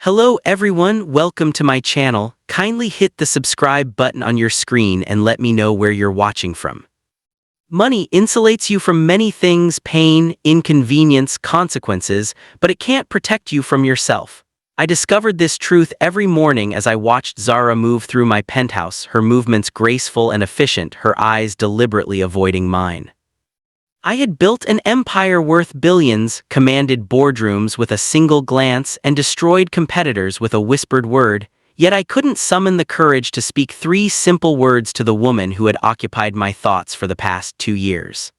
Hello everyone, welcome to my channel. Kindly hit the subscribe button on your screen and let me know where you're watching from. Money insulates you from many things: pain, inconvenience, consequences, but it can't protect you from yourself. I discovered this truth every morning as I watched Zara move through my penthouse, her movements graceful and efficient, her eyes deliberately avoiding mine. I had built an empire worth billions, commanded boardrooms with a single glance, and destroyed competitors with a whispered word, yet I couldn't summon the courage to speak three simple words to the woman who had occupied my thoughts for the past 2 years.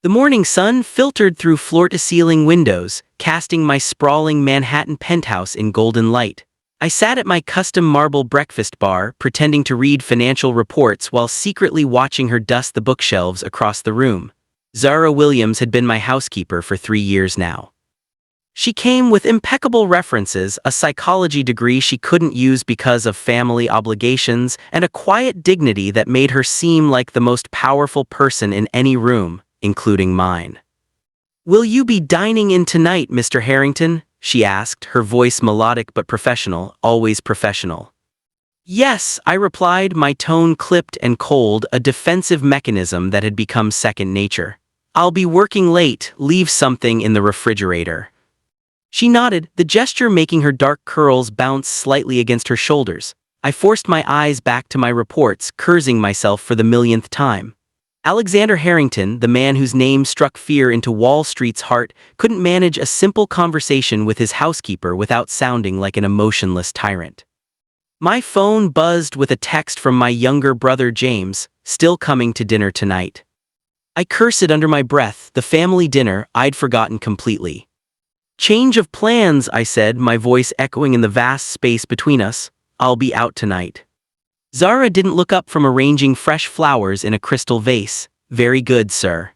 The morning sun filtered through floor-to-ceiling windows, casting my sprawling Manhattan penthouse in golden light. I sat at my custom marble breakfast bar, pretending to read financial reports while secretly watching her dust the bookshelves across the room. Zara Williams had been my housekeeper for 3 years now. She came with impeccable references, a psychology degree she couldn't use because of family obligations, and a quiet dignity that made her seem like the most powerful person in any room, including mine. "Will you be dining in tonight, Mr. Harrington?" she asked, her voice melodic but professional, always professional. "Yes," I replied, my tone clipped and cold, a defensive mechanism that had become second nature. "I'll be working late, leave something in the refrigerator." She nodded, the gesture making her dark curls bounce slightly against her shoulders. I forced my eyes back to my reports, cursing myself for the millionth time. Alexander Harrington, the man whose name struck fear into Wall Street's heart, couldn't manage a simple conversation with his housekeeper without sounding like an emotionless tyrant. My phone buzzed with a text from my younger brother James, "Still coming to dinner tonight." I cursed under my breath, the family dinner I'd forgotten completely. "Change of plans," I said, my voice echoing in the vast space between us. "I'll be out tonight." Zara didn't look up from arranging fresh flowers in a crystal vase. "Very good, sir."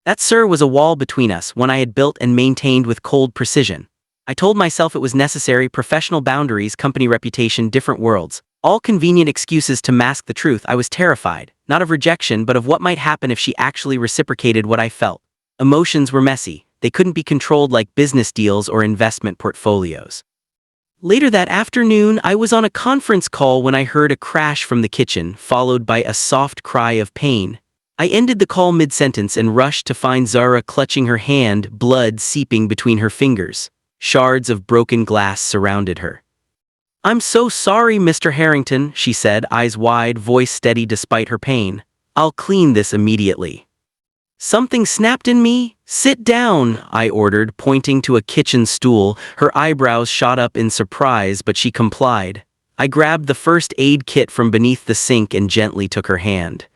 That "sir" was a wall between us, one I had built and maintained with cold precision. I told myself it was necessary: professional boundaries, company reputation, different worlds. All convenient excuses to mask the truth. I was terrified, not of rejection, but of what might happen if she actually reciprocated what I felt. Emotions were messy. They couldn't be controlled like business deals or investment portfolios. Later that afternoon, I was on a conference call when I heard a crash from the kitchen, followed by a soft cry of pain. I ended the call mid-sentence and rushed to find Zara clutching her hand, blood seeping between her fingers. Shards of broken glass surrounded her. "I'm so sorry, Mr. Harrington," she said, eyes wide, voice steady despite her pain. "I'll clean this immediately." Something snapped in me. "Sit down," I ordered, pointing to a kitchen stool. Her eyebrows shot up in surprise, but she complied. I grabbed the first aid kit from beneath the sink and gently took her hand.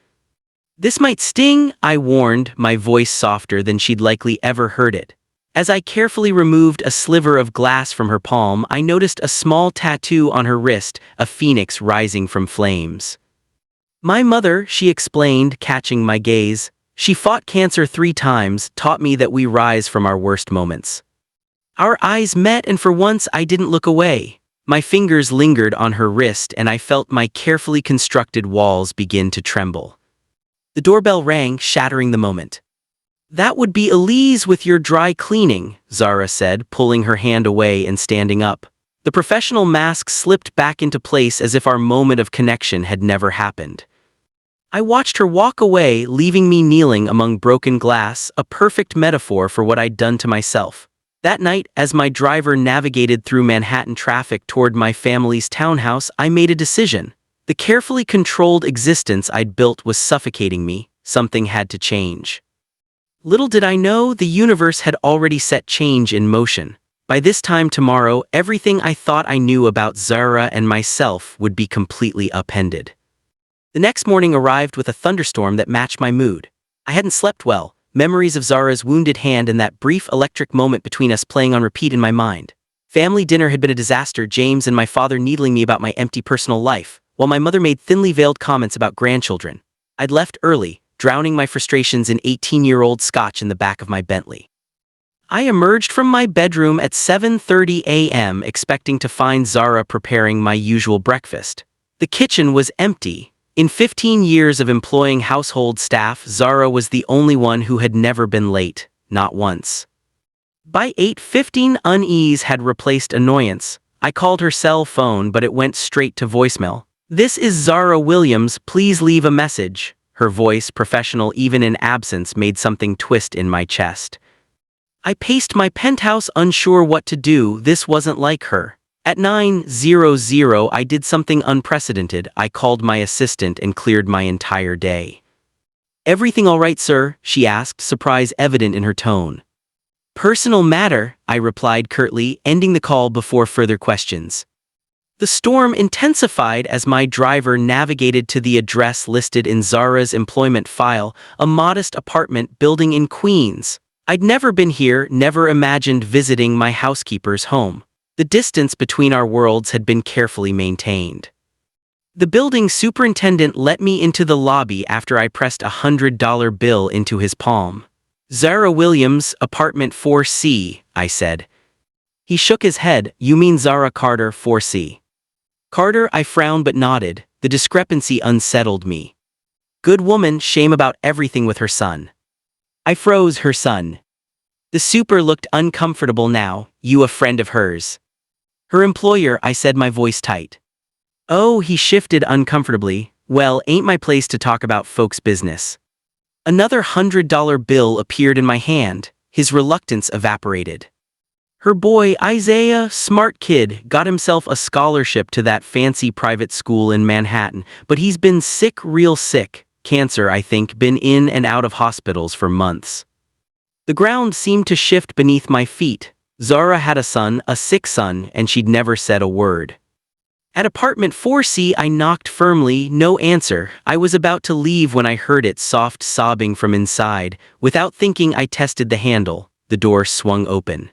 "This might sting," I warned, my voice softer than she'd likely ever heard it. As I carefully removed a sliver of glass from her palm, I noticed a small tattoo on her wrist, a phoenix rising from flames. "My mother," she explained, catching my gaze. "She fought cancer 3 times, taught me that we rise from our worst moments." Our eyes met, and for once I didn't look away. My fingers lingered on her wrist, and I felt my carefully constructed walls begin to tremble. The doorbell rang, shattering the moment. "That would be Elise with your dry cleaning," Zara said, pulling her hand away and standing up. The professional mask slipped back into place as if our moment of connection had never happened. I watched her walk away, leaving me kneeling among broken glass, a perfect metaphor for what I'd done to myself. That night, as my driver navigated through Manhattan traffic toward my family's townhouse, I made a decision. The carefully controlled existence I'd built was suffocating me. Something had to change. Little did I know, the universe had already set change in motion. By this time tomorrow, everything I thought I knew about Zara and myself would be completely upended. The next morning arrived with a thunderstorm that matched my mood. I hadn't slept well, memories of Zara's wounded hand and that brief electric moment between us playing on repeat in my mind. Family dinner had been a disaster, James and my father needling me about my empty personal life, while my mother made thinly veiled comments about grandchildren. I'd left early, drowning my frustrations in 18-year-old scotch in the back of my Bentley. I emerged from my bedroom at 7:30 a.m. expecting to find Zara preparing my usual breakfast. The kitchen was empty. In 15 years of employing household staff, Zara was the only one who had never been late, not once. By 8:15, unease had replaced annoyance. I called her cell phone, but it went straight to voicemail. "This is Zara Williams, please leave a message." Her voice, professional even in absence, made something twist in my chest. I paced my penthouse, unsure what to do. This wasn't like her. At 9:00, I did something unprecedented. I called my assistant and cleared my entire day. "Everything all right, sir?" she asked, surprise evident in her tone. "Personal matter," I replied curtly, ending the call before further questions. The storm intensified as my driver navigated to the address listed in Zara's employment file, a modest apartment building in Queens. I'd never been here, never imagined visiting my housekeeper's home. The distance between our worlds had been carefully maintained. The building superintendent let me into the lobby after I pressed a $100 bill into his palm. "Zara Williams, apartment 4C, I said. He shook his head. "You mean Zara Carter, 4C. Carter, I frowned but nodded. The discrepancy unsettled me. Good woman, shame about everything with her son. I froze. Her son. The super looked uncomfortable now. "You a friend of hers?" "Her employer," I said, my voice tight. "Oh," he shifted uncomfortably. "Well, ain't my place to talk about folks' business." Another $100 bill appeared in my hand. His reluctance evaporated. "Her boy, Isaiah, smart kid, got himself a scholarship to that fancy private school in Manhattan, but he's been sick, real sick. Cancer, I think, been in and out of hospitals for months." The ground seemed to shift beneath my feet. Zara had a son, a sick son, and she'd never said a word. At apartment 4C, I knocked firmly. No answer. I was about to leave when I heard it, soft sobbing from inside. Without thinking, I tested the handle. The door swung open.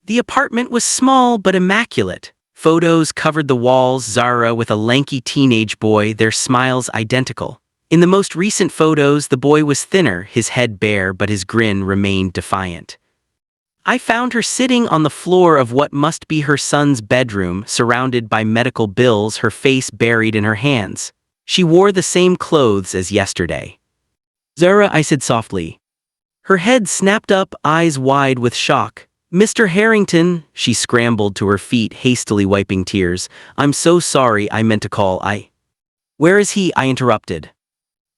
The apartment was small but immaculate. Photos covered the walls. Zara with a lanky teenage boy, their smiles identical. In the most recent photos, the boy was thinner, his head bare, but his grin remained defiant. I found her sitting on the floor of what must be her son's bedroom, surrounded by medical bills, her face buried in her hands. She wore the same clothes as yesterday. "Zara," I said softly. Her head snapped up, eyes wide with shock. "Mr. Harrington," she scrambled to her feet, hastily wiping tears. "I'm so sorry, I meant to call. Where is he?" I interrupted.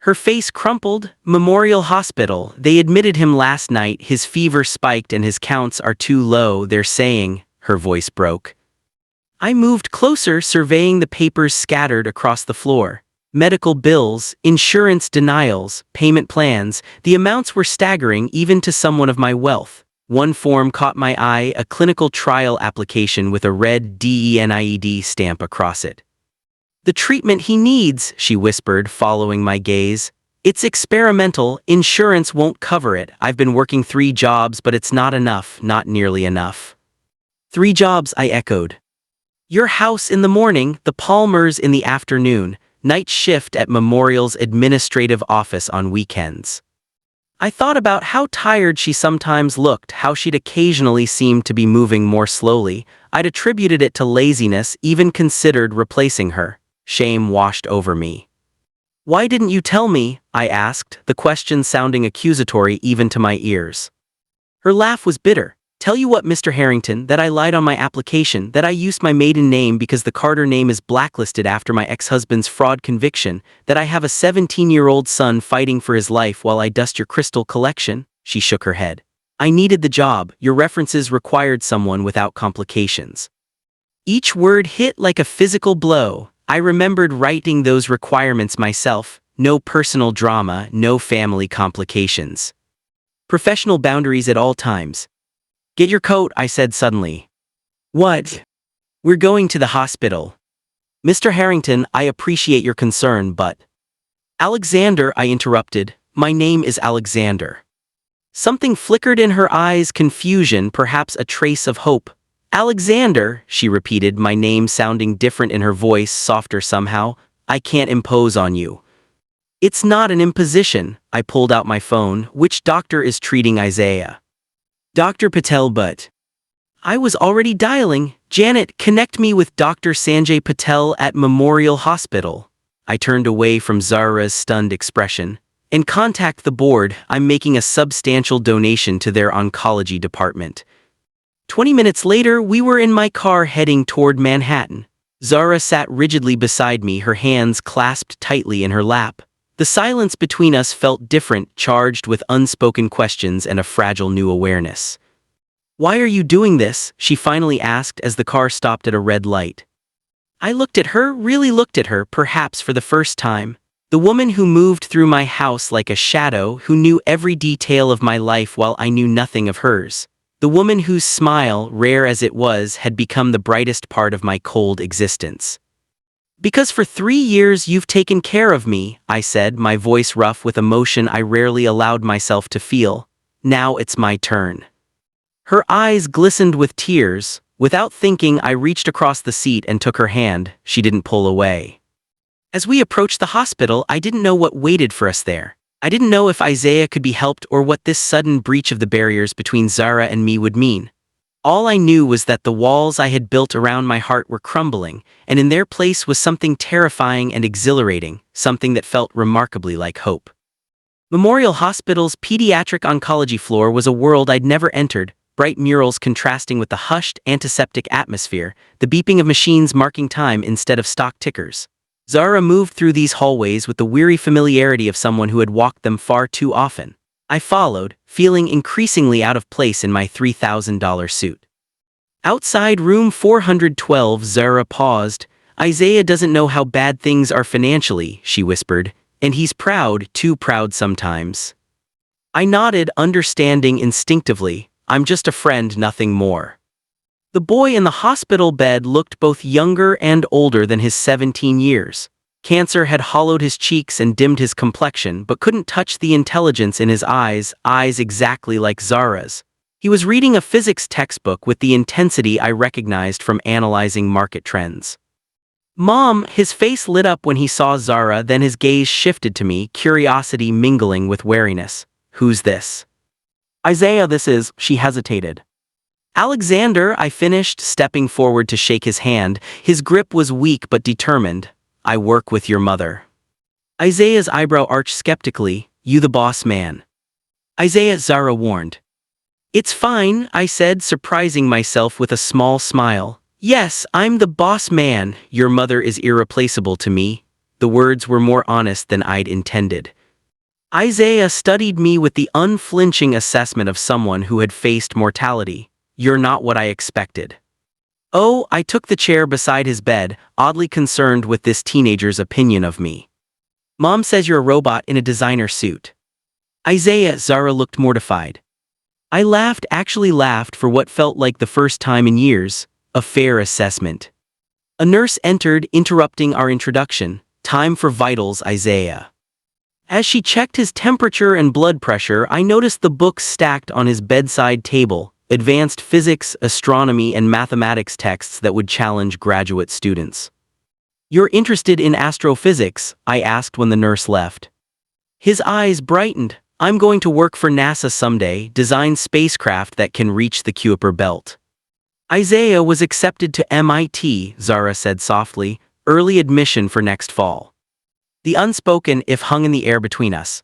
Her face crumpled. "Memorial Hospital. They admitted him last night. His fever spiked and his counts are too low, they're saying." Her voice broke. I moved closer, surveying the papers scattered across the floor. Medical bills, insurance denials, payment plans. The amounts were staggering even to someone of my wealth. One form caught my eye, a clinical trial application with a red DENIED stamp across it. "The treatment he needs," she whispered, following my gaze. "It's experimental. Insurance won't cover it. I've been working 3 jobs, but it's not enough, not nearly enough." "3 jobs," I echoed. "Your house in the morning, the Palmers in the afternoon, night shift at Memorial's administrative office on weekends." I thought about how tired she sometimes looked, how she'd occasionally seemed to be moving more slowly. I'd attributed it to laziness, even considered replacing her. Shame washed over me. "Why didn't you tell me?" I asked, the question sounding accusatory even to my ears. Her laugh was bitter. "Tell you what, Mr. Harrington, that I lied on my application, that I used my maiden name because the Carter name is blacklisted after my ex-husband's fraud conviction, that I have a 17-year-old son fighting for his life while I dust your crystal collection." She shook her head. "I needed the job. Your references required someone without complications." Each word hit like a physical blow. I remembered writing those requirements myself. No personal drama, no family complications. Professional boundaries at all times. "Get your coat," I said suddenly. "What?" "We're going to the hospital." "Mr. Harrington, I appreciate your concern, but—" "Alexander," I interrupted. "My name is Alexander." Something flickered in her eyes, confusion, perhaps a trace of hope. "Alexander," she repeated, my name sounding different in her voice, softer somehow. "I can't impose on you." "It's not an imposition." I pulled out my phone. "Which doctor is treating Isaiah?" "Dr. Patel, but—" I was already dialing. "Janet, connect me with Dr. Sanjay Patel at Memorial Hospital." I turned away from Zara's stunned expression. "And contact the board. I'm making a substantial donation to their oncology department." 20 minutes later, we were in my car heading toward Manhattan. Zara sat rigidly beside me, her hands clasped tightly in her lap. The silence between us felt different, charged with unspoken questions and a fragile new awareness. "Why are you doing this?" she finally asked as the car stopped at a red light. I looked at her, really looked at her, perhaps for the first time. The woman who moved through my house like a shadow, who knew every detail of my life while I knew nothing of hers. The woman whose smile, rare as it was, had become the brightest part of my cold existence. "Because for 3 years you've taken care of me," I said, my voice rough with emotion I rarely allowed myself to feel. "Now it's my turn." Her eyes glistened with tears. Without thinking, I reached across the seat and took her hand. She didn't pull away. As we approached the hospital, I didn't know what waited for us there. I didn't know if Isaiah could be helped or what this sudden breach of the barriers between Zara and me would mean. All I knew was that the walls I had built around my heart were crumbling, and in their place was something terrifying and exhilarating, something that felt remarkably like hope. Memorial Hospital's pediatric oncology floor was a world I'd never entered, bright murals contrasting with the hushed, antiseptic atmosphere, the beeping of machines marking time instead of stock tickers. Zara moved through these hallways with the weary familiarity of someone who had walked them far too often. I followed, feeling increasingly out of place in my $3,000 suit. Outside room 412, Zara paused. "Isaiah doesn't know how bad things are financially," she whispered, "and he's proud, too proud sometimes." I nodded, understanding instinctively. "I'm just a friend, nothing more." The boy in the hospital bed looked both younger and older than his 17 years. Cancer had hollowed his cheeks and dimmed his complexion, but couldn't touch the intelligence in his eyes exactly like Zara's. He was reading a physics textbook with the intensity I recognized from analyzing market trends. "Mom," his face lit up when he saw Zara, then his gaze shifted to me, curiosity mingling with wariness. "Who's this?" "Isaiah, this is," she hesitated. "Alexander," I finished, stepping forward to shake his hand. His grip was weak but determined. "I work with your mother." Isaiah's eyebrow arched skeptically. "You the boss man?" "Isaiah," Zara warned. "It's fine," I said, surprising myself with a small smile. "Yes, I'm the boss man. Your mother is irreplaceable to me." The words were more honest than I'd intended. Isaiah studied me with the unflinching assessment of someone who had faced mortality. "You're not what I expected." "Oh," I took the chair beside his bed, oddly concerned with this teenager's opinion of me. "Mom says you're a robot in a designer suit." "Isaiah," Zara looked mortified. I laughed, actually laughed for what felt like the first time in years. A fair assessment. A nurse entered, interrupting our introduction. "Time for vitals, Isaiah." As she checked his temperature and blood pressure, I noticed the books stacked on his bedside table, advanced physics, astronomy, and mathematics texts that would challenge graduate students. "You're interested in astrophysics?" I asked when the nurse left. His eyes brightened. "I'm going to work for NASA someday, design spacecraft that can reach the Kuiper Belt." "Isaiah was accepted to MIT," Zara said softly, "early admission for next fall." The unspoken if hung in the air between us.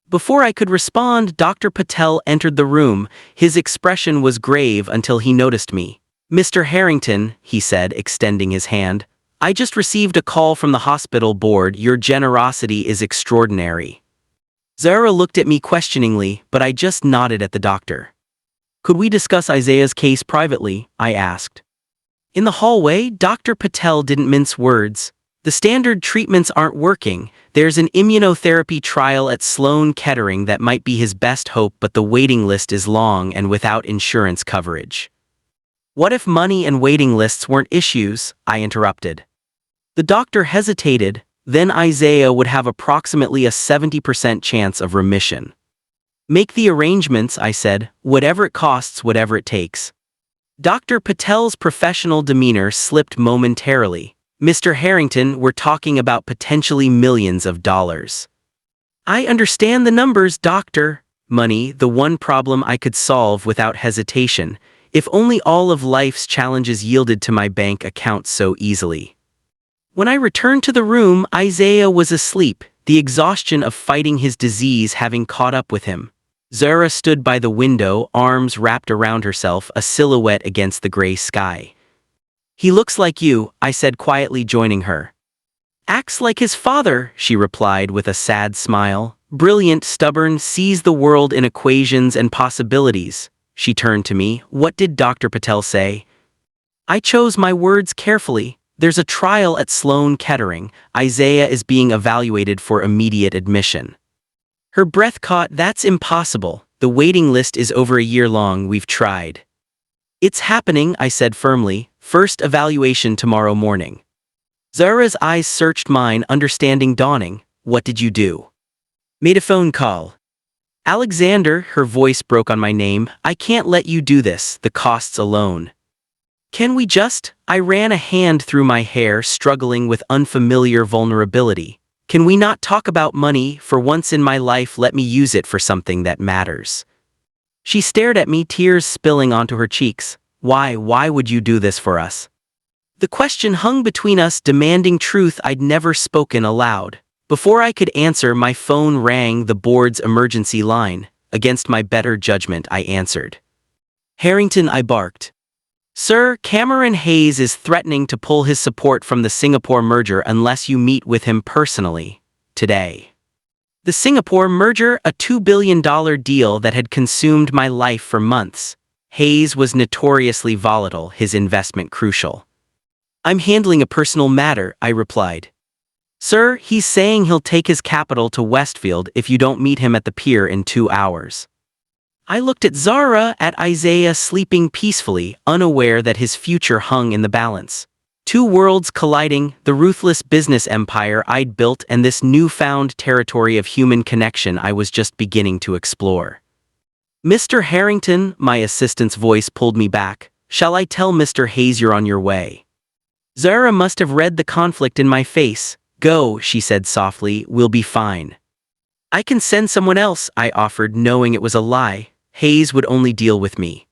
Before I could respond, Dr. Patel entered the room. His expression was grave until he noticed me. "Mr. Harrington," he said, extending his hand, "I just received a call from the hospital board. Your generosity is extraordinary." Zara looked at me questioningly, but I just nodded at the doctor. "Could we discuss Isaiah's case privately?" I asked. In the hallway, Dr. Patel didn't mince words. "The standard treatments aren't working. There's an immunotherapy trial at Sloan Kettering that might be his best hope, but the waiting list is long and without insurance coverage." "What if money and waiting lists weren't issues?" I interrupted. The doctor hesitated. "Then Isaiah would have approximately a 70% chance of remission." "Make the arrangements," I said, "whatever it costs, whatever it takes." Dr. Patel's professional demeanor slipped momentarily. "Mr. Harrington, we're talking about potentially millions of dollars." "I understand the numbers, doctor." Money, the one problem I could solve without hesitation. If only all of life's challenges yielded to my bank account so easily. When I returned to the room, Isaiah was asleep, the exhaustion of fighting his disease having caught up with him. Zara stood by the window, arms wrapped around herself, a silhouette against the gray sky. "He looks like you," I said quietly, joining her. "Acts like his father," she replied with a sad smile. "Brilliant, stubborn, sees the world in equations and possibilities." She turned to me. "What did Dr. Patel say?" I chose my words carefully. "There's a trial at Sloan Kettering. Isaiah is being evaluated for immediate admission." Her breath caught. "That's impossible. The waiting list is over a year long. We've tried." "It's happening," I said firmly. "First evaluation tomorrow morning." Zara's eyes searched mine, understanding dawning. "What did you do?" "Made a phone call." "Alexander," her voice broke on my name, "I can't let you do this, the costs alone." "Can we just?" I ran a hand through my hair, struggling with unfamiliar vulnerability. "Can we not talk about money? For once in my life, let me use it for something that matters." She stared at me, tears spilling onto her cheeks. Why would you do this for us?" The question hung between us, demanding truth I'd never spoken aloud. Before I could answer, my phone rang, the board's emergency line. Against my better judgment, I answered. "Harrington," I barked. "Sir, Cameron Hayes is threatening to pull his support from the Singapore merger unless you meet with him personally. Today." The Singapore merger, a $2 billion deal that had consumed my life for months. Hayes was notoriously volatile, his investment crucial. "I'm handling a personal matter," I replied. "Sir, he's saying he'll take his capital to Westfield if you don't meet him at the pier in 2 hours." I looked at Zara, at Isaiah sleeping peacefully, unaware that his future hung in the balance. Two worlds colliding, the ruthless business empire I'd built and this newfound territory of human connection I was just beginning to explore. "Mr. Harrington," my assistant's voice pulled me back. "Shall I tell Mr. Hayes you're on your way?" Zara must have read the conflict in my face. "Go," she said softly, "we'll be fine." "I can send someone else," I offered, knowing it was a lie. Hayes would only deal with me.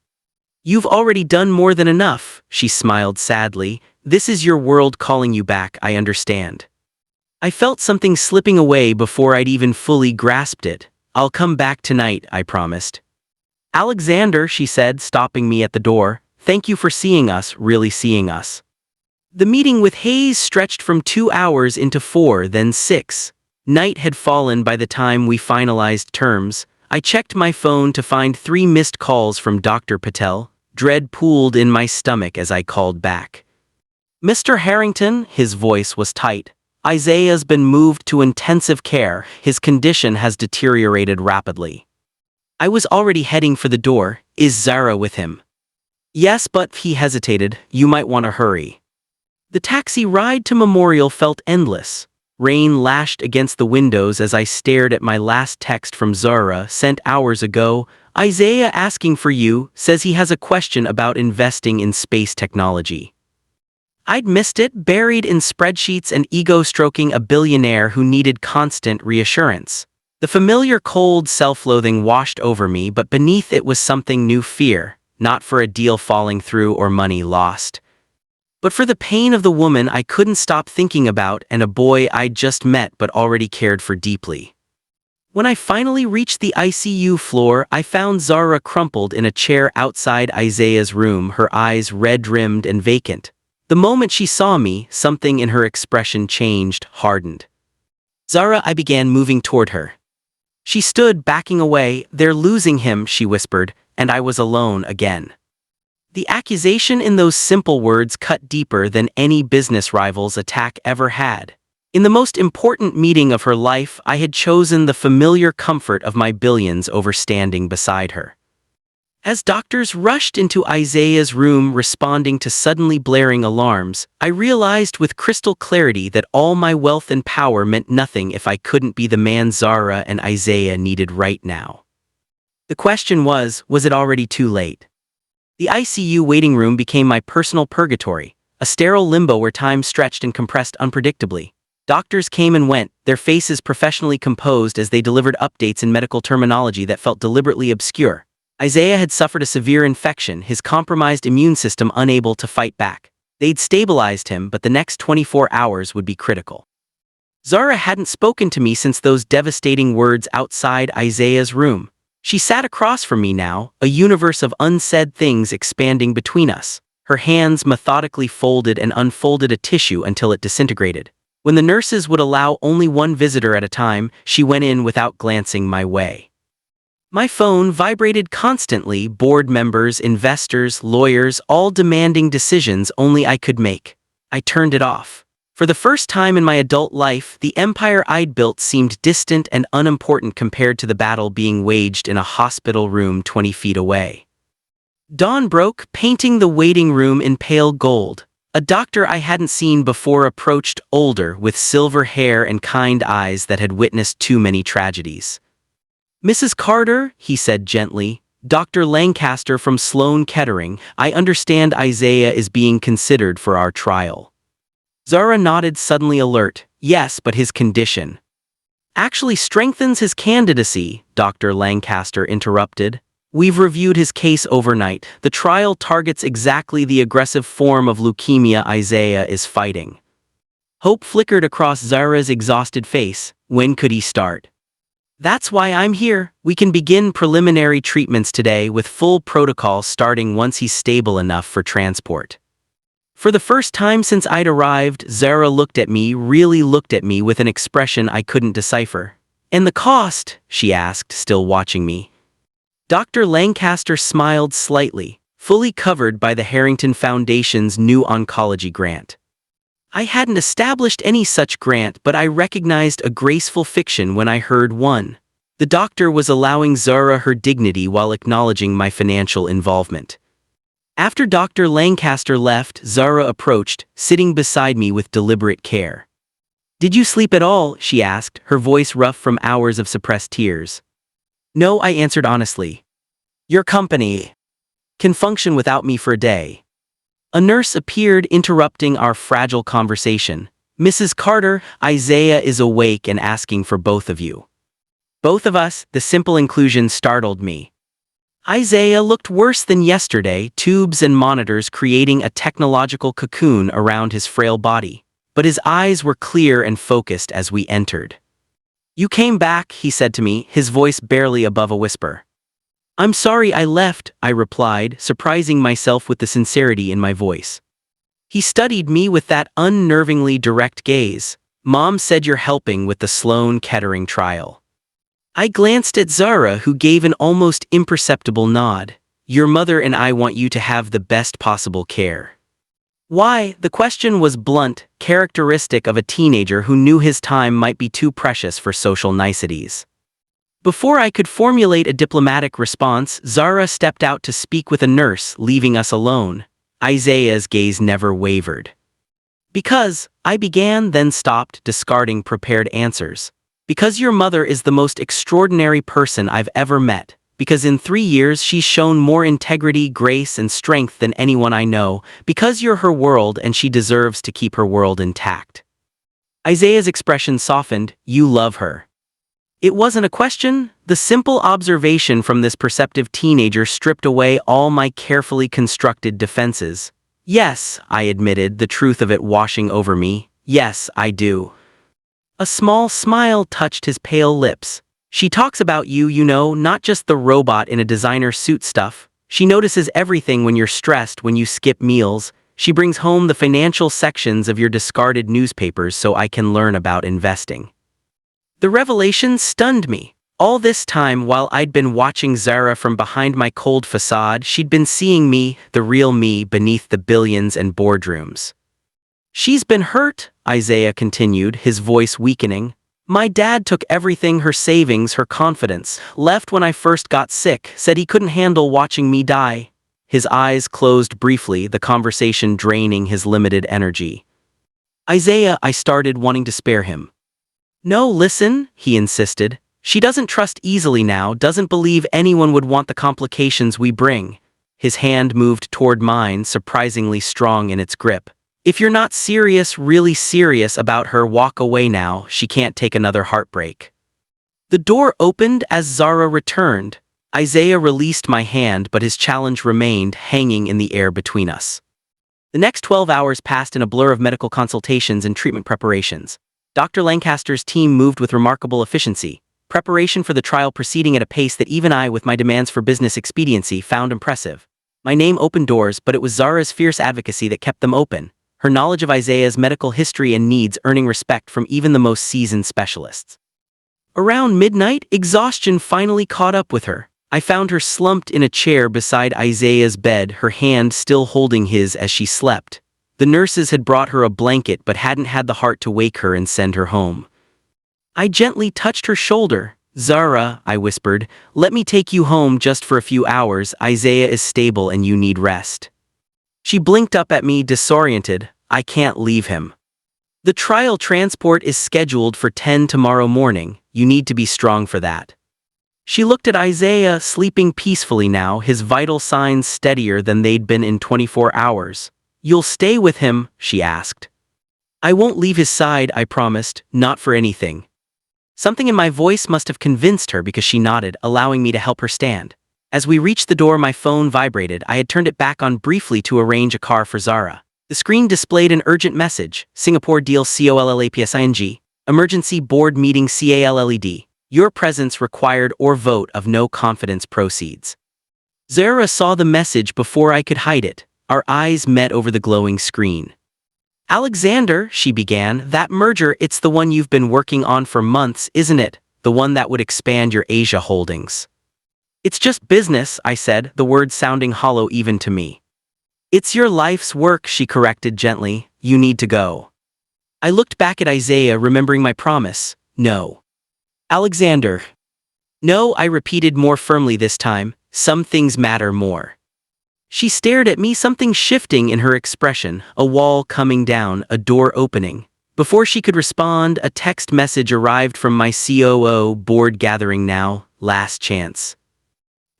"You've already done more than enough," she smiled sadly. "This is your world calling you back, I understand." I felt something slipping away before I'd even fully grasped it. "I'll come back tonight," I promised. "Alexander," she said, stopping me at the door, "thank you for seeing us, really seeing us." The meeting with Hayes stretched from 2 hours into 4, then 6. Night had fallen by the time we finalized terms. I checked my phone to find 3 missed calls from Dr. Patel. Dread pooled in my stomach as I called back. "Mr. Harrington," his voice was tight. "Isaiah's been moved to intensive care. His condition has deteriorated rapidly." I was already heading for the door. "Is Zara with him?" "Yes, but," he hesitated, "you might want to hurry." The taxi ride to Memorial felt endless. Rain lashed against the windows as I stared at my last text from Zara, sent hours ago. "Isaiah asking for you, says he has a question about investing in space technology." I'd missed it, buried in spreadsheets and ego-stroking a billionaire who needed constant reassurance. The familiar cold self-loathing washed over me, but beneath it was something new: fear, not for a deal falling through or money lost, but for the pain of the woman I couldn't stop thinking about and a boy I'd just met but already cared for deeply. When I finally reached the ICU floor, I found Zara crumpled in a chair outside Isaiah's room, her eyes red-rimmed and vacant. The moment she saw me, something in her expression changed, hardened. "Zara," I began, moving toward her. She stood, backing away. "They're losing him," she whispered, and I was alone again. The accusation in those simple words cut deeper than any business rival's attack ever had. In the most important meeting of her life, I had chosen the familiar comfort of my billions over standing beside her. As doctors rushed into Isaiah's room responding to suddenly blaring alarms, I realized with crystal clarity that all my wealth and power meant nothing if I couldn't be the man Zara and Isaiah needed right now. The question was it already too late? The ICU waiting room became my personal purgatory, a sterile limbo where time stretched and compressed unpredictably. Doctors came and went, their faces professionally composed as they delivered updates in medical terminology that felt deliberately obscure. Isaiah had suffered a severe infection, his compromised immune system unable to fight back. They'd stabilized him, but the next 24 hours would be critical. Zara hadn't spoken to me since those devastating words outside Isaiah's room. She sat across from me now, a universe of unsaid things expanding between us. Her hands methodically folded and unfolded a tissue until it disintegrated. When the nurses would allow only one visitor at a time, she went in without glancing my way. My phone vibrated constantly, board members, investors, lawyers, all demanding decisions only I could make. I turned it off. For the first time in my adult life, the empire I'd built seemed distant and unimportant compared to the battle being waged in a hospital room 20 feet away. Dawn broke, painting the waiting room in pale gold. A doctor I hadn't seen before approached, older, with silver hair and kind eyes that had witnessed too many tragedies. "Mrs. Carter," he said gently, "Dr. Lancaster from Sloan Kettering, I understand Isaiah is being considered for our trial." Zara nodded, suddenly alert. "Yes, but his condition actually strengthens his candidacy," Dr. Lancaster interrupted. "We've reviewed his case overnight. The trial targets exactly the aggressive form of leukemia Isaiah is fighting." Hope flickered across Zara's exhausted face. When could he start? "That's why I'm here. We can begin preliminary treatments today with full protocol starting once he's stable enough for transport." For the first time since I'd arrived, Zara really looked at me with an expression I couldn't decipher. "And the cost?" she asked, still watching me. Dr. Lancaster smiled slightly, fully covered by the Harrington Foundation's new oncology grant. I hadn't established any such grant, but I recognized a graceful fiction when I heard one. The doctor was allowing Zara her dignity while acknowledging my financial involvement. After Dr. Lancaster left, Zara approached, sitting beside me with deliberate care. "Did you sleep at all?" she asked, her voice rough from hours of suppressed tears. "No," I answered honestly. "Your company can function without me for a day." A nurse appeared, interrupting our fragile conversation. "Mrs. Carter, Isaiah is awake and asking for both of you." Both of us, the simple inclusion startled me. Isaiah looked worse than yesterday, tubes and monitors creating a technological cocoon around his frail body. But his eyes were clear and focused as we entered. "You came back," he said to me, his voice barely above a whisper. "I'm sorry I left," I replied, surprising myself with the sincerity in my voice. He studied me with that unnervingly direct gaze. "Mom said you're helping with the Sloan Kettering trial." I glanced at Zara, who gave an almost imperceptible nod. "Your mother and I want you to have the best possible care." Why? The question was blunt, characteristic of a teenager who knew his time might be too precious for social niceties. Before I could formulate a diplomatic response, Zara stepped out to speak with a nurse, leaving us alone. Isaiah's gaze never wavered. "Because," I began, then stopped, discarding prepared answers. "Because your mother is the most extraordinary person I've ever met. Because in 3 years she's shown more integrity, grace, and strength than anyone I know. Because you're her world and she deserves to keep her world intact." Isaiah's expression softened. "You love her." It wasn't a question. The simple observation from this perceptive teenager stripped away all my carefully constructed defenses. "Yes," I admitted, the truth of it washing over me. "Yes, I do." A small smile touched his pale lips. "She talks about you, you know, not just the robot in a designer suit stuff. She notices everything when you're stressed, when you skip meals. She brings home the financial sections of your discarded newspapers so I can learn about investing." The revelation stunned me. All this time, while I'd been watching Zara from behind my cold facade, she'd been seeing me, the real me, beneath the billions and boardrooms. "She's been hurt," Isaiah continued, his voice weakening. "My dad took everything, her savings, her confidence, left when I first got sick, said he couldn't handle watching me die." His eyes closed briefly, the conversation draining his limited energy. "Isaiah," I started, wanting to spare him. "No, listen," he insisted. "She doesn't trust easily now, doesn't believe anyone would want the complications we bring." His hand moved toward mine, surprisingly strong in its grip. "If you're not serious, really serious about her, walk away now. She can't take another heartbreak." The door opened as Zara returned. Isaiah released my hand, but his challenge remained hanging in the air between us. The next 12 hours passed in a blur of medical consultations and treatment preparations. Dr. Lancaster's team moved with remarkable efficiency, preparation for the trial proceeding at a pace that even I, with my demands for business expediency, found impressive. My name opened doors, but it was Zara's fierce advocacy that kept them open, her knowledge of Isaiah's medical history and needs earning respect from even the most seasoned specialists. Around midnight, exhaustion finally caught up with her. I found her slumped in a chair beside Isaiah's bed, her hand still holding his as she slept. The nurses had brought her a blanket but hadn't had the heart to wake her and send her home. I gently touched her shoulder. "Zara," I whispered, "let me take you home just for a few hours. Isaiah is stable and you need rest." She blinked up at me, disoriented. "I can't leave him. The trial transport is scheduled for 10 tomorrow morning. You need to be strong for that." She looked at Isaiah, sleeping peacefully now, his vital signs steadier than they'd been in 24 hours. "You'll stay with him?" she asked. "I won't leave his side," I promised, "not for anything." Something in my voice must have convinced her because she nodded, allowing me to help her stand. As we reached the door, my phone vibrated. I had turned it back on briefly to arrange a car for Zara. The screen displayed an urgent message: Singapore deal COLLAPSING, emergency board meeting CALLED. Your presence required or vote of no confidence proceeds. Zara saw the message before I could hide it. Our eyes met over the glowing screen. "Alexander," she began, "that merger, it's the one you've been working on for months, isn't it? The one that would expand your Asia holdings." "It's just business," I said, the words sounding hollow even to me. "It's your life's work," she corrected gently. "You need to go." I looked back at Isaiah, remembering my promise. "No. Alexander." "No," I repeated more firmly this time. "Some things matter more." She stared at me, something shifting in her expression, a wall coming down, a door opening. Before she could respond, a text message arrived from my COO: "Board gathering now, last chance."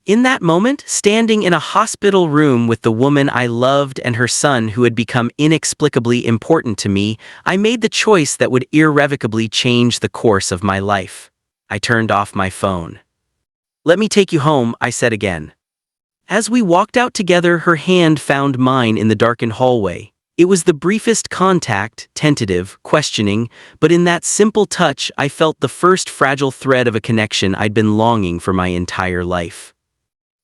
In that moment, standing in a hospital room with the woman I loved and her son who had become inexplicably important to me, I made the choice that would irrevocably change the course of my life. I turned off my phone. "Let me take you home," I said again. As we walked out together, her hand found mine in the darkened hallway. It was the briefest contact, tentative, questioning, but in that simple touch I felt the first fragile thread of a connection I'd been longing for my entire life.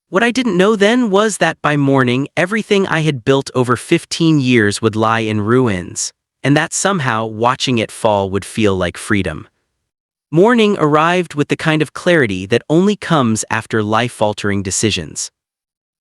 What I didn't know then was that by morning, everything I had built over 15 years would lie in ruins, and that somehow watching it fall would feel like freedom. Morning arrived with the kind of clarity that only comes after life-altering decisions.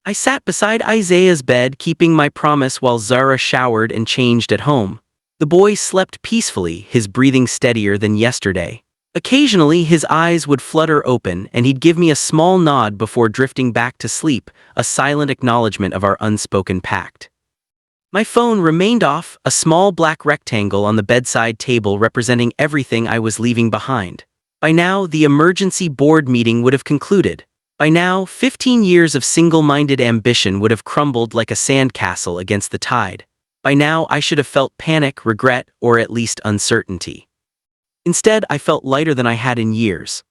I sat beside Isaiah's bed, keeping my promise while Zara showered and changed at home. The boy slept peacefully, his breathing steadier than yesterday. Occasionally, his eyes would flutter open, and he'd give me a small nod before drifting back to sleep, a silent acknowledgement of our unspoken pact. My phone remained off, a small black rectangle on the bedside table representing everything I was leaving behind. By now, the emergency board meeting would have concluded. By now, 15 years of single-minded ambition would have crumbled like a sandcastle against the tide. By now, I should have felt panic, regret, or at least uncertainty. Instead, I felt lighter than I had in years.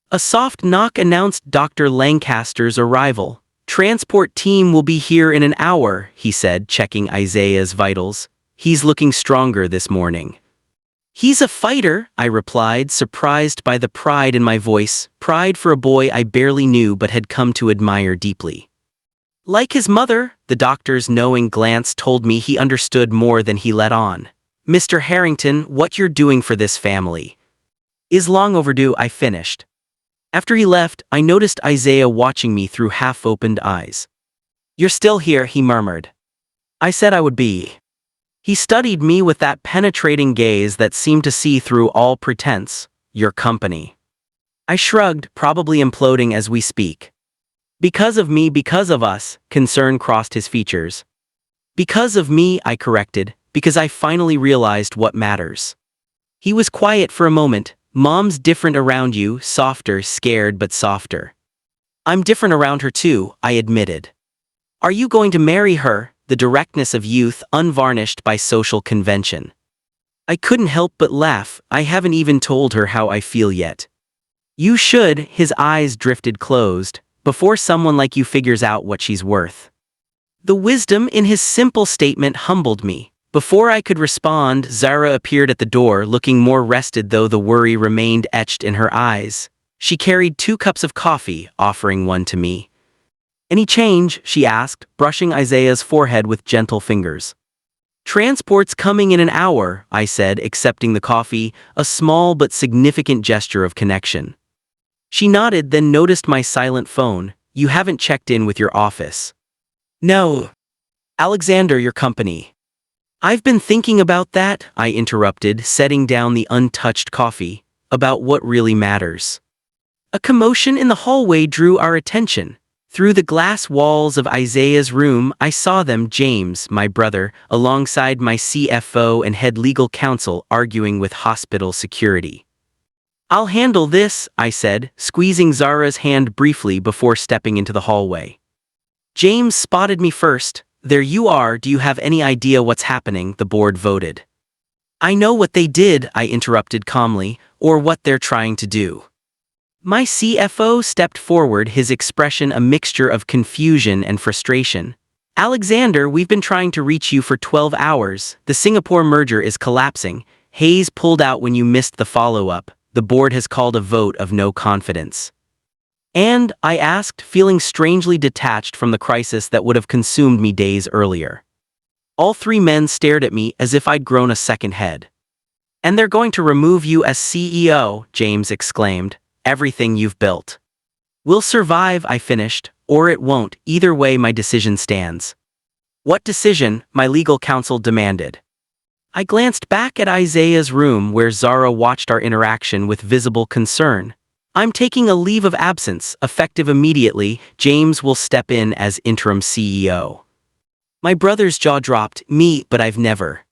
A soft knock announced Dr. Lancaster's arrival. "Transport team will be here in an hour," he said, checking Isaiah's vitals. "He's looking stronger this morning." "He's a fighter," I replied, surprised by the pride in my voice, pride for a boy I barely knew but had come to admire deeply. Like his mother, the doctor's knowing glance told me he understood more than he let on. "Mr. Harrington, what you're doing for this family is long overdue," I finished. After he left, I noticed Isaiah watching me through half-opened eyes. "You're still here," he murmured. "I said I would be." He studied me with that penetrating gaze that seemed to see through all pretense. "Your company." I shrugged, probably imploding as we speak. "Because of me, because of us," concern crossed his features. "Because of me," I corrected, "because I finally realized what matters." He was quiet for a moment. "Mom's different around you, softer, scared but softer." "I'm different around her too," I admitted. "Are you going to marry her?" The directness of youth, unvarnished by social convention. I couldn't help but laugh. "I haven't even told her how I feel yet." "You should," his eyes drifted closed, "before someone like you figures out what she's worth." The wisdom in his simple statement humbled me. Before I could respond, Zara appeared at the door, looking more rested though the worry remained etched in her eyes. She carried 2 cups of coffee, offering one to me. Any change? She asked, brushing Isaiah's forehead with gentle fingers. Transport's coming in an hour, I said, accepting the coffee, a small but significant gesture of connection. She nodded, then noticed my silent phone. You haven't checked in with your office. No. Alexander, your company. I've been thinking about that, I interrupted, setting down the untouched coffee. About what really matters. A commotion in the hallway drew our attention. Through the glass walls of Isaiah's room, I saw them, James, my brother, alongside my CFO and head legal counsel, arguing with hospital security. I'll handle this, I said, squeezing Zara's hand briefly before stepping into the hallway. James spotted me first. There you are, do you have any idea what's happening? The board voted. I know what they did, I interrupted calmly, or what they're trying to do. My CFO stepped forward, his expression a mixture of confusion and frustration. Alexander, we've been trying to reach you for 12 hours. The Singapore merger is collapsing. Hayes pulled out when you missed the follow-up. The board has called a vote of no confidence. And, I asked, feeling strangely detached from the crisis that would have consumed me days earlier. All 3 men stared at me as if I'd grown a second head. And they're going to remove you as CEO, James exclaimed. Everything you've built. We'll survive, I finished, or it won't. Either way, my decision stands. What decision? My legal counsel demanded. I glanced back at Isaiah's room where Zara watched our interaction with visible concern. I'm taking a leave of absence, effective immediately. James will step in as interim CEO. My brother's jaw dropped. Me, but I've never.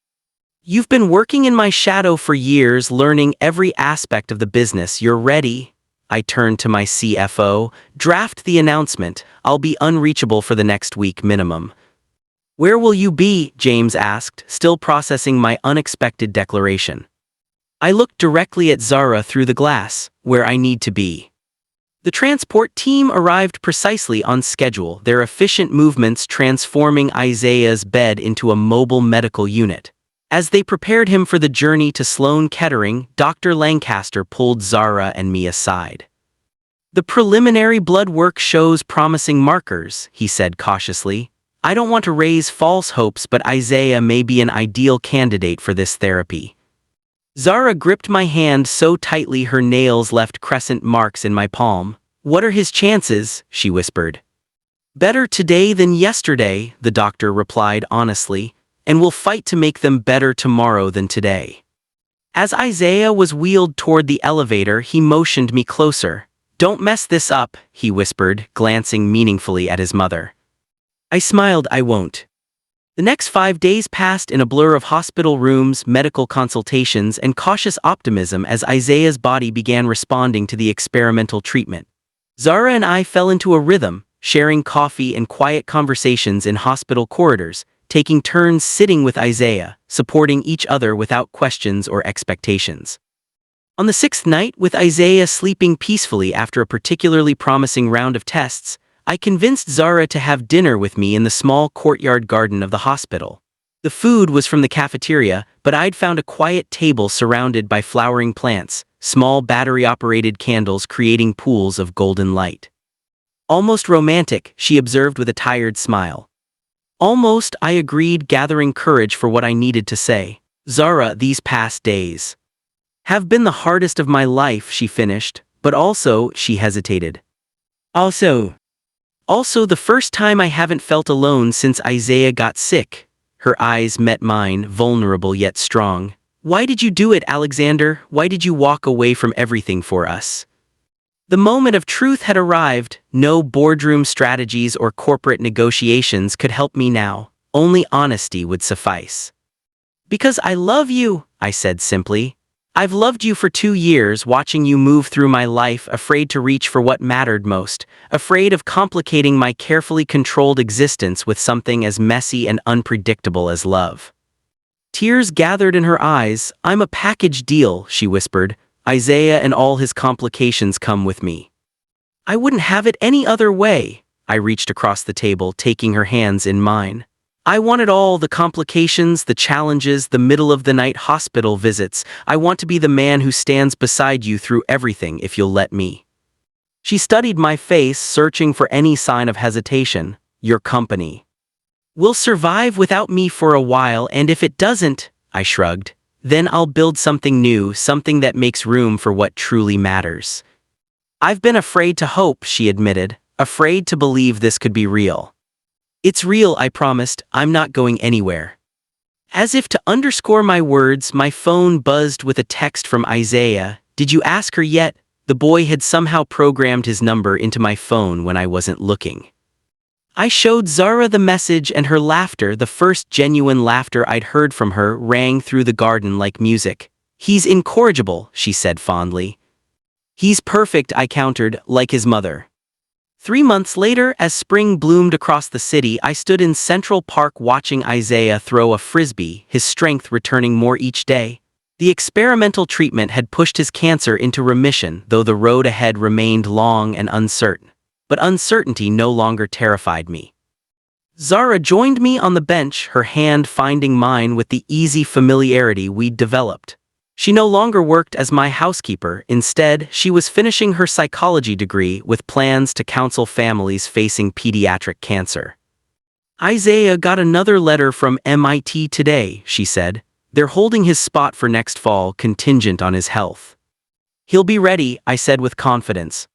You've been working in my shadow for years, learning every aspect of the business. You're ready. I turned to my CFO. Draft the announcement. I'll be unreachable for the next week minimum. Where will you be? James asked, still processing my unexpected declaration. I looked directly at Zara through the glass. Where I need to be. The transport team arrived precisely on schedule, their efficient movements transforming Isaiah's bed into a mobile medical unit. As they prepared him for the journey to Sloan Kettering, Dr. Lancaster pulled Zara and me aside. The preliminary blood work shows promising markers, he said cautiously. I don't want to raise false hopes, but Isaiah may be an ideal candidate for this therapy. Zara gripped my hand so tightly her nails left crescent marks in my palm. What are his chances? She whispered. Better today than yesterday, the doctor replied honestly. And we'll fight to make them better tomorrow than today. As Isaiah was wheeled toward the elevator, he motioned me closer. Don't mess this up, he whispered, glancing meaningfully at his mother. I smiled. I won't. The next 5 days passed in a blur of hospital rooms, medical consultations, and cautious optimism as Isaiah's body began responding to the experimental treatment. Zara and I fell into a rhythm, sharing coffee and quiet conversations in hospital corridors, taking turns sitting with Isaiah, supporting each other without questions or expectations. On the 6th night, with Isaiah sleeping peacefully after a particularly promising round of tests, I convinced Zara to have dinner with me in the small courtyard garden of the hospital. The food was from the cafeteria, but I'd found a quiet table surrounded by flowering plants, small battery-operated candles creating pools of golden light. Almost romantic, she observed with a tired smile. Almost, I agreed, gathering courage for what I needed to say. Zara, these past days have been the hardest of my life, she finished, but also, she hesitated. Also the first time I haven't felt alone since Isaiah got sick. Her eyes met mine, vulnerable yet strong. Why did you do it, Alexander? Why did you walk away from everything for us? The moment of truth had arrived. No boardroom strategies or corporate negotiations could help me now. Only honesty would suffice. Because I love you, I said simply. I've loved you for 2 years, watching you move through my life, afraid to reach for what mattered most, afraid of complicating my carefully controlled existence with something as messy and unpredictable as love. Tears gathered in her eyes. I'm a package deal, she whispered. Isaiah and all his complications come with me. I wouldn't have it any other way. I reached across the table, taking her hands in mine. I want it all, the complications, the challenges, the middle-of-the-night hospital visits. I want to be the man who stands beside you through everything if you'll let me. She studied my face, searching for any sign of hesitation. Your company will survive without me for a while, and if it doesn't, I shrugged, then I'll build something new, something that makes room for what truly matters. I've been afraid to hope, she admitted, afraid to believe this could be real. It's real, I promised. I'm not going anywhere. As if to underscore my words, my phone buzzed with a text from Isaiah. Did you ask her yet? The boy had somehow programmed his number into my phone when I wasn't looking. I showed Zara the message, and her laughter, the first genuine laughter I'd heard from her, rang through the garden like music. He's incorrigible, she said fondly. He's perfect, I countered, like his mother. 3 months later, as spring bloomed across the city, I stood in Central Park watching Isaiah throw a frisbee, his strength returning more each day. The experimental treatment had pushed his cancer into remission, though the road ahead remained long and uncertain. But uncertainty no longer terrified me. Zara joined me on the bench, her hand finding mine with the easy familiarity we'd developed. She no longer worked as my housekeeper. Instead, she was finishing her psychology degree with plans to counsel families facing pediatric cancer. Isaiah got another letter from MIT today, she said. They're holding his spot for next fall, contingent on his health. He'll be ready, I said with confidence.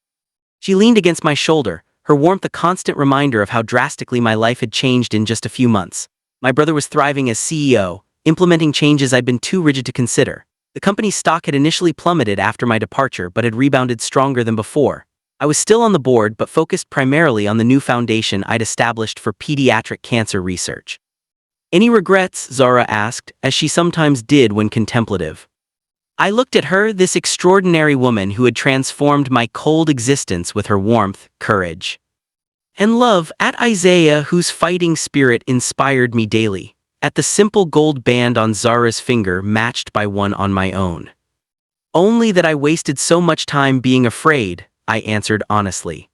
She leaned against my shoulder, her warmth a constant reminder of how drastically my life had changed in just a few months. My brother was thriving as CEO, implementing changes I'd been too rigid to consider. The company's stock had initially plummeted after my departure but had rebounded stronger than before. I was still on the board but focused primarily on the new foundation I'd established for pediatric cancer research. Any regrets? Zara asked, as she sometimes did when contemplative. I looked at her, this extraordinary woman who had transformed my cold existence with her warmth, courage, and love, at Isaiah, whose fighting spirit inspired me daily, at the simple gold band on Zara's finger matched by one on my own. Only that I wasted so much time being afraid, I answered honestly.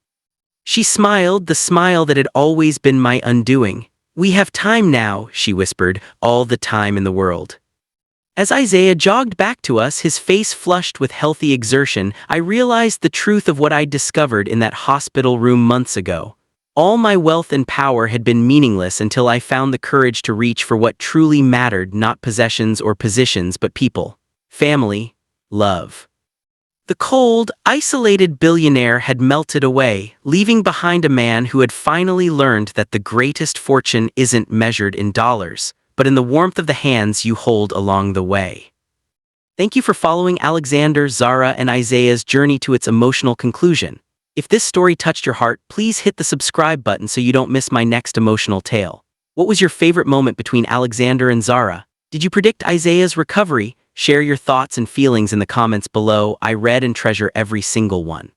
She smiled, the smile that had always been my undoing. We have time now, she whispered, all the time in the world. As Isaiah jogged back to us, his face flushed with healthy exertion, I realized the truth of what I'd discovered in that hospital room months ago. All my wealth and power had been meaningless until I found the courage to reach for what truly mattered, not possessions or positions, but people, family, love. The cold, isolated billionaire had melted away, leaving behind a man who had finally learned that the greatest fortune isn't measured in dollars, but in the warmth of the hands you hold along the way. Thank you for following Alexander, Zara, and Isaiah's journey to its emotional conclusion. If this story touched your heart, please hit the subscribe button so you don't miss my next emotional tale. What was your favorite moment between Alexander and Zara? Did you predict Isaiah's recovery? Share your thoughts and feelings in the comments below. I read and treasure every single one.